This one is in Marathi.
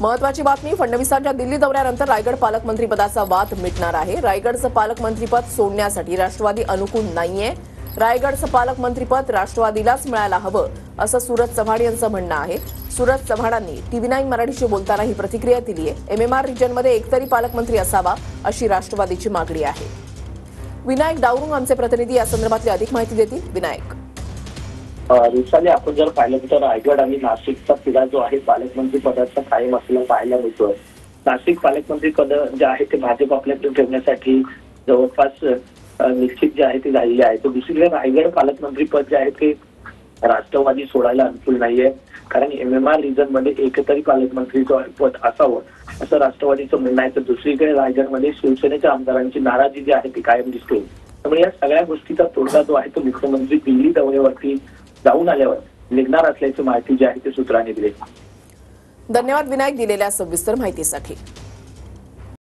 महत्वाची बातमी, फडणवीसांच्या दिल्ली दौऱ्यानंतर रायगड पालकमंत्रीपदाचा वाद मिटणार आहे। रायगडचं पालकमंत्रीपद सोडण्यासाठी राष्ट्रवादी अनुकूल नाहीये। रायगडचं पालकमंत्रीपद राष्ट्रवादीलाच मिळायला हवं असं सूरज चव्हाण यांचं म्हणणं आहे। सूरज चव्हाणांनी TV9 मराठीशी बोलताना ही प्रतिक्रिया दिली आहे। MMR रिजनमध्ये एकतरी पालकमंत्री असावा अशी राष्ट्रवादीची मागणी आहे। विनायक डावरुंग आमचे प्रतिनिधी या संदर्भातली अधिक माहिती देतील। विनायक, रुसाले आपण जर पाहिलं तर रायगड आणि नाशिकचा तिढा जो आहे पालकमंत्री पदाचा कायम असलेला पाहायला मिळतोय। नाशिक पालकमंत्री पद जे आहे ते भाजप आपल्याकडे ठेवण्यासाठी जवळपास निश्चित जे आहे ते झालेले आहे। तर दुसरीकडे रायगड पालकमंत्री पद जे आहे ते राष्ट्रवादी सोडायला अनुकूल नाहीये, कारण MMR रिजन मध्ये एकतरी पालकमंत्री जो पद असावं असं राष्ट्रवादीचं म्हणणं आहे। तर दुसरीकडे रायगडमध्ये शिवसेनेच्या आमदारांची नाराजी जी आहे ती कायम दिसते। त्यामुळे या सगळ्या गोष्टीचा तोडगा जो आहे तो मुख्यमंत्री दिल्ली दौऱ्यावरती जाऊन आल्यावर निघणार असल्याची माहिती जी आहे ती सूत्रांनी दिली। धन्यवाद विनायक दिलेल्या सविस्तर माहितीसाठी।